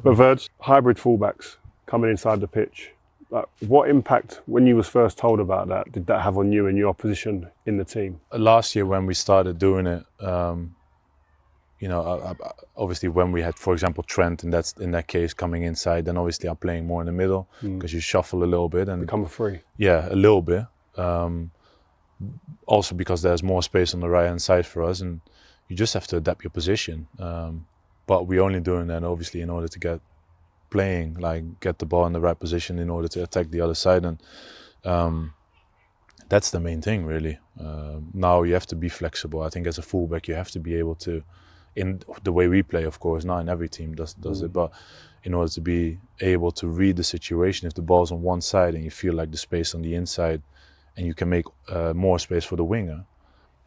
But Virg, hybrid fullbacks coming inside the pitch. Like, what impact, when you was first told about that, did that have on you and your position in the team? Last year when we started doing it, obviously when we had, for example, Trent, and that's in that case coming inside, then obviously I'm playing more in the middle because you shuffle a little bit and Become a free. Yeah, a little bit. Also because there's more space on the right hand side for us, and you just have to adapt your position. But we're only doing that obviously in order to get playing, like get the ball in the right position in order to attack the other side, and that's the main thing really. Now you have to be flexible. I think as a fullback you have to be able to, in the way we play, of course, not in every team does it, but in order to be able to read the situation, if the ball's on one side and you feel like the space on the inside and you can make more space for the winger,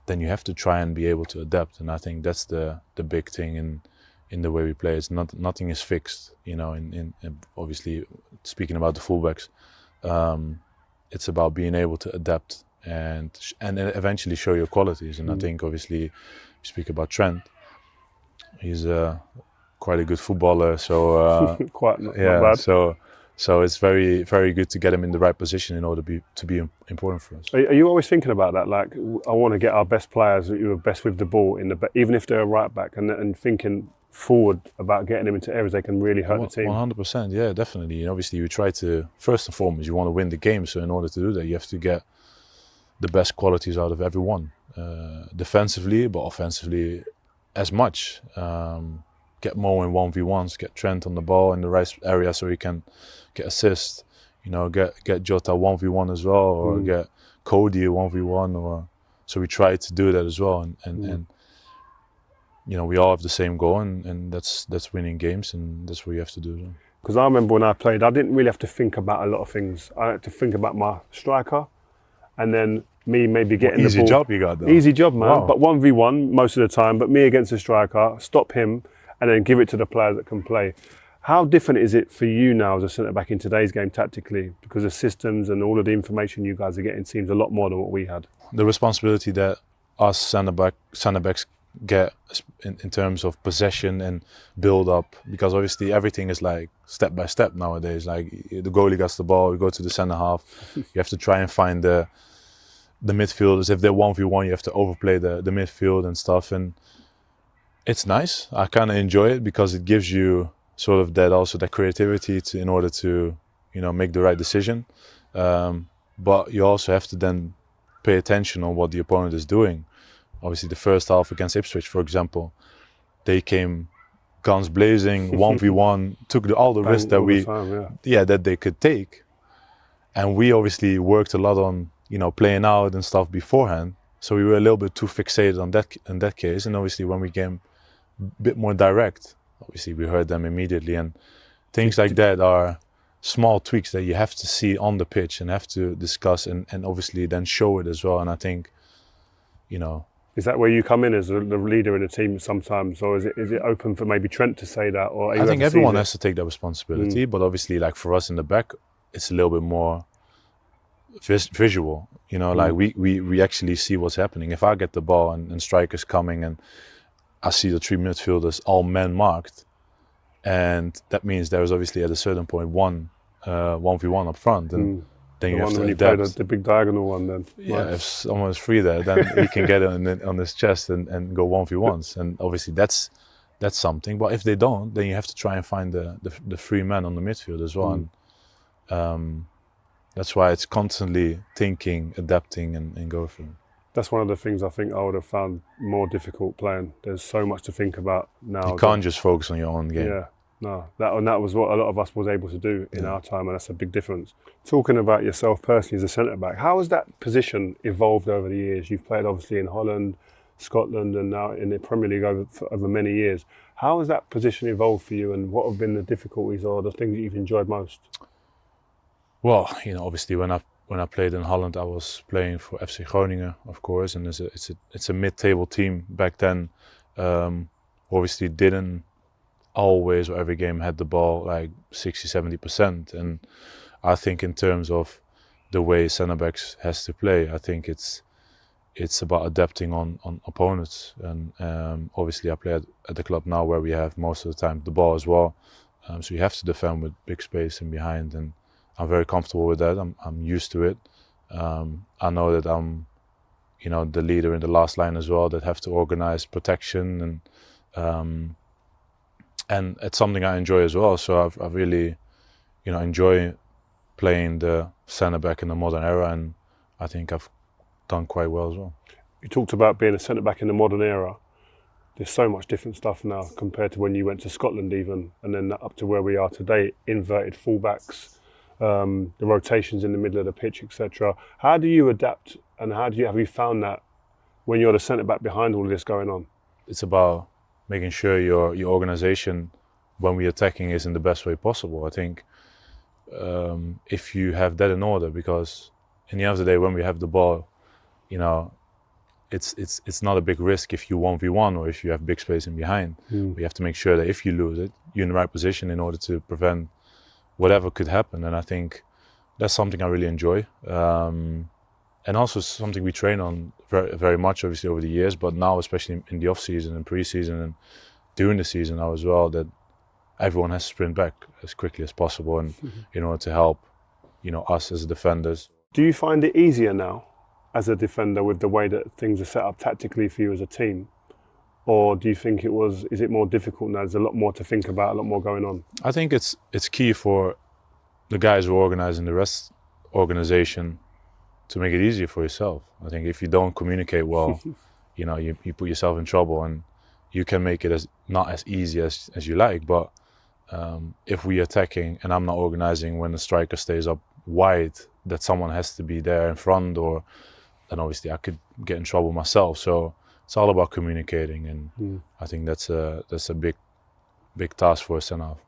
then you have to try and be able to adapt. And I think that's the big thing in the way we play. It's nothing is fixed, in obviously speaking about the fullbacks, it's about being able to adapt and eventually show your qualities. And I think obviously we speak about Trent, he's quite a good footballer, so Not bad. So it's very, very good to get him in the right position in order to be important for us. Are you always thinking about that? Like, I want to get our best players who are best with the ball even if they're a right back, and thinking forward about getting them into areas they can really hurt the team? 100%, yeah, definitely. And obviously you try to, first and foremost, you want to win the game. So in order to do that, you have to get the best qualities out of everyone, defensively, but offensively as much. Get Mo in 1v1s, get Trent on the ball in the right area so he can get assists. Get Jota 1v1 as well, or get Cody 1v1, or so we try to do that as well. And we all have the same goal, and that's winning games, and that's what you have to do. Because I remember when I played, I didn't really have to think about a lot of things. I had to think about my striker, and then me maybe getting the ball. Easy job you got though. Easy job, man. Wow. But 1v1 most of the time, but me against the striker, stop him, and then give it to the players that can play. How different is it for you now as a centre-back in today's game tactically? Because the systems and all of the information you guys are getting seems a lot more than what we had. The responsibility that us centre-backs get in terms of possession and build up, because obviously everything is like step by step nowadays. Like the goalie gets the ball, we go to the centre half, you have to try and find the midfielders. If they're 1v1, you have to overplay the midfield and stuff, and it's nice. I kind of enjoy it because it gives you sort of that creativity in order to make the right decision, but you also have to then pay attention on what the opponent is doing. Obviously the first half against Ipswich, for example, they came guns blazing, 1v1, took all the risks that that they could take, and we obviously worked a lot on playing out and stuff beforehand, so we were a little bit too fixated on that in that case. And obviously when we came a bit more direct, obviously we heard them immediately, and things like that are small tweaks that you have to see on the pitch and have to discuss and obviously then show it as well. And I think Is that where you come in as the leader in the team sometimes, or is it open for maybe Trent to say that? Or I think everyone has to take that responsibility, but obviously like for us in the back, it's a little bit more visual. Like we actually see what's happening. If I get the ball and strikers coming and I see the three midfielders all men marked, and that means there is obviously at a certain point 1v1 up front, and then you have to adapt. The big diagonal one then. Yeah, Right. if someone is free there, then he can get it on his chest and go 1v1s, and obviously that's something. But if they don't, then you have to try and find the free man on the midfield as well, and that's why it's constantly thinking, adapting, and go for it. That's one of the things I think I would have found more difficult playing. There's so much to think about now. You can't just focus on your own game. Yeah, no. That was what a lot of us was able to do in our time, and that's a big difference. Talking about yourself personally as a centre-back, how has that position evolved over the years? You've played obviously in Holland, Scotland, and now in the Premier League over many years. How has that position evolved for you, and what have been the difficulties or the things that you've enjoyed most? Well, obviously when I played in Holland, I was playing for FC Groningen, of course, and it's a mid-table team back then. Obviously didn't always or every game had the ball like 60-70%, and I think in terms of the way centre backs has to play, I think it's it's about adapting on opponents. And obviously, I play at the club now where we have most of the time the ball as well. So you have to defend with big space in behind, and I'm very comfortable with that. I'm used to it. I know that I'm, the leader in the last line as well, that have to organize protection, and it's something I enjoy as well. So I really, enjoy playing the centre back in the modern era, and I think I've done quite well as well. You talked about being a centre back in the modern era. There's so much different stuff now compared to when you went to Scotland even, and then up to where we are today, inverted fullbacks, the rotations in the middle of the pitch, etc. How do you adapt, and have you found that when you're the centre back behind all of this going on? It's about making sure your organisation when we're attacking is in the best way possible. I think if you have that in order, because in the end of the day when we have the ball, it's not a big risk if you 1v1 or if you have big space in behind. We have to make sure that if you lose it, you're in the right position in order to prevent whatever could happen. And I think that's something I really enjoy. And also something we train on very, very much, obviously, over the years, but now, especially in the off-season and pre-season and during the season now as well, that everyone has to sprint back as quickly as possible and in order to help, us as defenders. Do you find it easier now as a defender with the way that things are set up tactically for you as a team? Or do you think is it more difficult now? There's a lot more to think about, a lot more going on. I think it's key for the guys who are organizing the rest organization to make it easier for yourself. I think if you don't communicate well, you put yourself in trouble, and you can make it not as easy as you like. But if we're attacking and I'm not organizing when the striker stays up wide, that someone has to be there in front, then obviously I could get in trouble myself. So it's all about communicating, and I think that's a big task for a centre half.